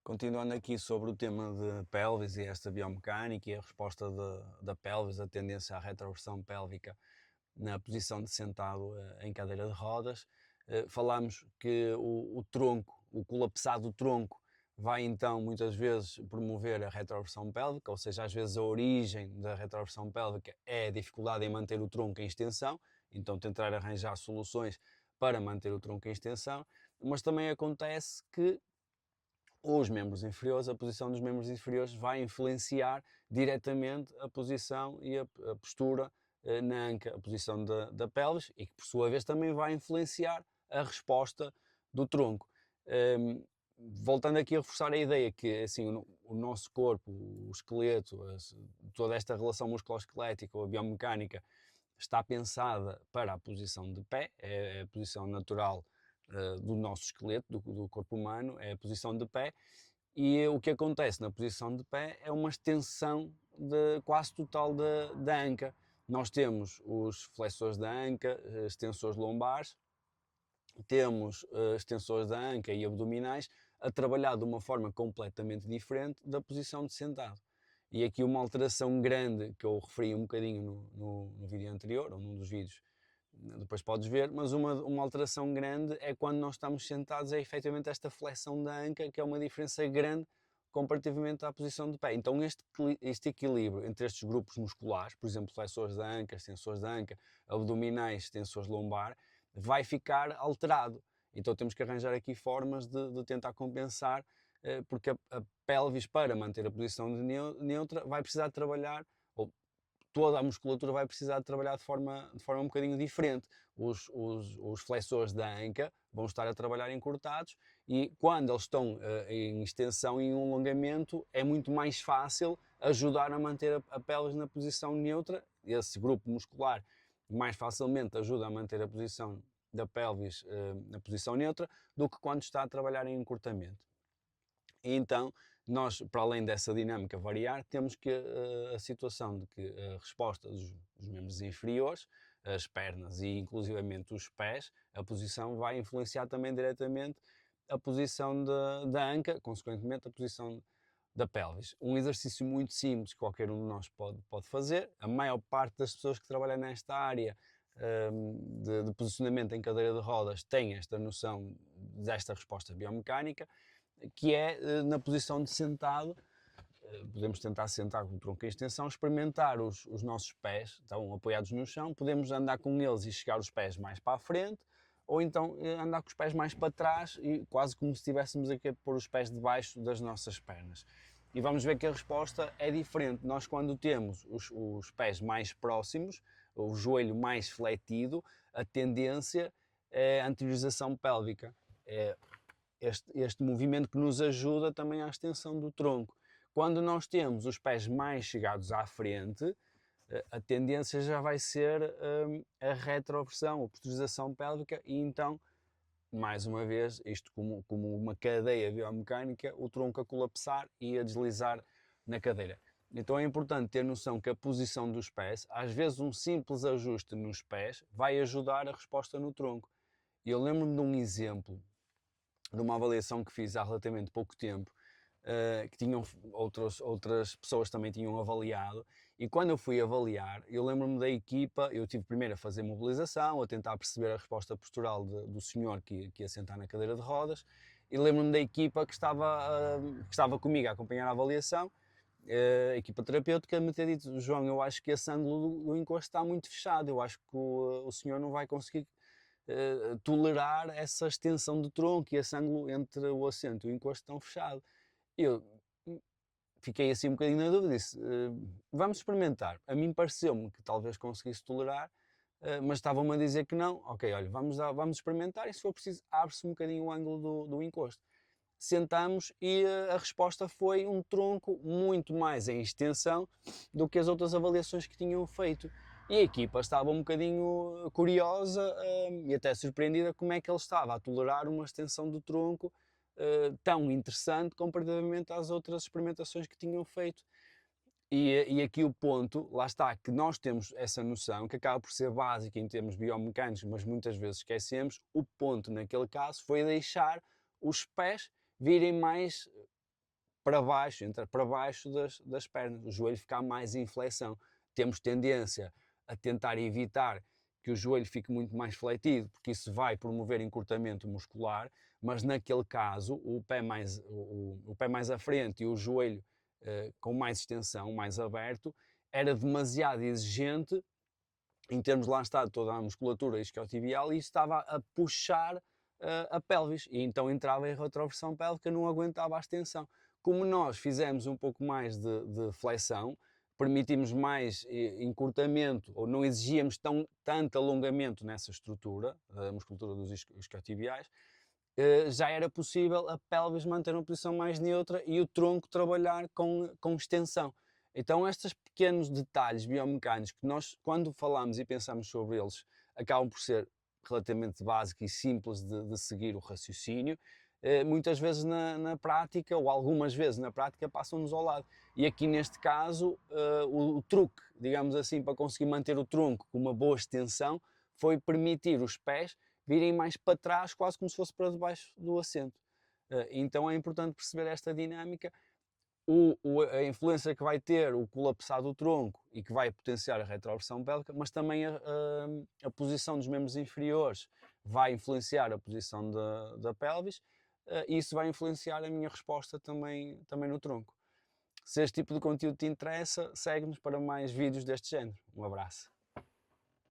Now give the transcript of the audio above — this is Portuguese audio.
Continuando aqui sobre o tema de pelvis e esta biomecânica e a resposta da pelvis, a tendência à retroversão pélvica na posição de sentado em cadeira de rodas, falámos que o tronco, o colapsado tronco, vai então muitas vezes promover a retroversão pélvica, ou seja, às vezes a origem da retroversão pélvica é a dificuldade em manter o tronco em extensão, então tentar arranjar soluções para manter o tronco em extensão, mas também acontece que os membros inferiores, a posição dos membros inferiores vai influenciar diretamente a posição e a postura na anca, a posição da pelvis, e que por sua vez também vai influenciar a resposta do tronco. Voltando aqui a reforçar a ideia que assim, o nosso corpo, o esqueleto, toda esta relação musculoesquelética ou a biomecânica está pensada para a posição de pé, é a posição natural do nosso esqueleto, do corpo humano, é a posição de pé, e o que acontece na posição de pé é uma extensão quase total da anca. Nós temos os flexores da anca, extensores lombares, temos extensores da anca e abdominais a trabalhar de uma forma completamente diferente da posição de sentado. E aqui uma alteração grande que eu referi um bocadinho no vídeo anterior, ou num dos vídeos, depois podes ver, mas uma alteração grande é quando nós estamos sentados, é efetivamente esta flexão da anca, que é uma diferença grande comparativamente à posição de pé. Então este equilíbrio entre estes grupos musculares, por exemplo, flexores da anca, extensores da anca, abdominais, extensores lombar, vai ficar alterado. Então temos que arranjar aqui formas de tentar compensar, porque a pelvis, para manter a posição neutra, vai precisar trabalhar, ou toda a musculatura vai precisar de trabalhar de forma um bocadinho diferente. Os flexores da anca vão estar a trabalhar encurtados e quando eles estão em extensão e em alongamento é muito mais fácil ajudar a manter a pelvis na posição neutra. Esse grupo muscular mais facilmente ajuda a manter a posição da pelvis na posição neutra do que quando está a trabalhar em encurtamento. E então, nós, para além dessa dinâmica variar, temos que a situação de que a resposta dos membros inferiores, as pernas e inclusivamente os pés, a posição vai influenciar também diretamente a posição da anca, consequentemente a posição da pelvis. Um exercício muito simples que qualquer um de nós pode fazer. A maior parte das pessoas que trabalham nesta área de posicionamento em cadeira de rodas tem esta noção desta resposta biomecânica, que é na posição de sentado. Podemos tentar sentar com o tronco em extensão, experimentar os nossos pés, estão apoiados no chão, podemos andar com eles e chegar os pés mais para a frente, ou então andar com os pés mais para trás, e quase como se estivéssemos aqui a pôr os pés debaixo das nossas pernas. E vamos ver que a resposta é diferente. Nós, quando temos os pés mais próximos, o joelho mais fletido, a tendência é a anteriorização pélvica. É este movimento que nos ajuda também à extensão do tronco. Quando nós temos os pés mais chegados à frente, a tendência já vai ser a retroversão, a posteriorização pélvica, e então, mais uma vez, isto como uma cadeia biomecânica, o tronco a colapsar e a deslizar na cadeira. Então é importante ter noção que a posição dos pés, às vezes um simples ajuste nos pés, vai ajudar a resposta no tronco. Eu lembro-me de um exemplo, de uma avaliação que fiz há relativamente pouco tempo, que tinham outras pessoas também tinham avaliado, e quando eu fui avaliar, eu lembro-me da equipa, eu tive primeiro a fazer mobilização, a tentar perceber a resposta postural do senhor que ia sentar na cadeira de rodas, e lembro-me da equipa que estava comigo a acompanhar a avaliação, a equipa terapêutica, me ter dito: João, eu acho que esse ângulo do encosto está muito fechado, eu acho que o senhor não vai conseguir tolerar essa extensão do tronco e esse ângulo entre o assento e o encosto tão fechado. Eu fiquei assim um bocadinho na dúvida, disse: vamos experimentar. A mim pareceu-me que talvez conseguisse tolerar, mas estavam-me a dizer que não. Ok, olha, vamos experimentar, e se for preciso abre-se um bocadinho o ângulo do encosto. Sentamos e a resposta foi um tronco muito mais em extensão do que as outras avaliações que tinham feito. E a equipa estava um bocadinho curiosa e até surpreendida como é que ele estava a tolerar uma extensão do tronco tão interessante comparativamente às outras experimentações que tinham feito. E aqui o ponto, lá está, que nós temos essa noção, que acaba por ser básica em termos biomecânicos, mas muitas vezes esquecemos. O ponto naquele caso foi deixar os pés virem mais para baixo, entra para baixo das pernas, o joelho fica mais em flexão. Temos tendência a tentar evitar que o joelho fique muito mais fletido, porque isso vai promover encurtamento muscular, mas naquele caso o pé mais à frente e o joelho com mais extensão, mais aberto, era demasiado exigente em termos, lá está, toda a musculatura isquiotibial e isso estava a puxar a pelvis e então entrava em retroversão pélvica, não aguentava a extensão. Como nós fizemos um pouco mais de flexão, permitimos mais encurtamento ou não exigíamos tanto alongamento nessa estrutura, a musculatura dos isquiotibiais, já era possível a pelvis manter uma posição mais neutra e o tronco trabalhar com extensão. Então estes pequenos detalhes biomecânicos que nós, quando falamos e pensamos sobre eles, acabam por ser relativamente básicos e simples de seguir o raciocínio, muitas vezes na prática, ou algumas vezes na prática, passam-nos ao lado. E aqui neste caso, o truque, digamos assim, para conseguir manter o tronco com uma boa extensão, foi permitir os pés virem mais para trás, quase como se fosse para debaixo do assento. Então é importante perceber esta dinâmica, a influência que vai ter o colapsar do tronco e que vai potenciar a retroversão pélvica, mas também a posição dos membros inferiores vai influenciar a posição da pelvis e isso vai influenciar a minha resposta também no tronco. Se este tipo de conteúdo te interessa, segue-nos para mais vídeos deste género. Um abraço.